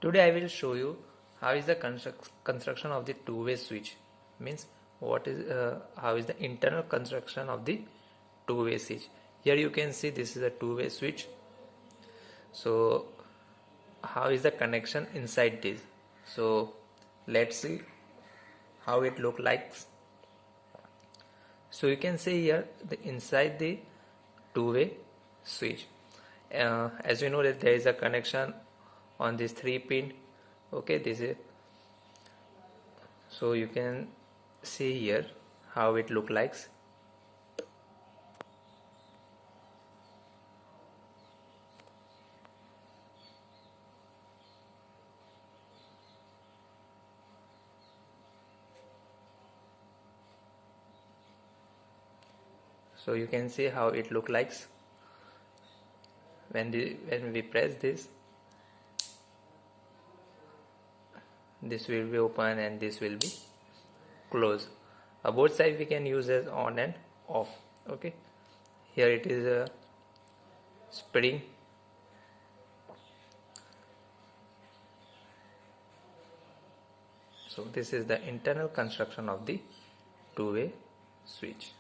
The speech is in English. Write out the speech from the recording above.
Today I will show you how is the construction of the two-way switch. Means what is how is the internal construction of the two-way switch. Here you can see this is a two-way switch. So how is the connection inside this? So let's see how it look like. So you can see here the inside the two-way switch. As you know that there is a connection on this 3-pin. Okay, this is, so you can see here how it look like. So you can see how it look like when we press this will be open and this will be closed. Both sides we can use as on and off. Okay, here it is a spring. So this is the internal construction of the two-way switch.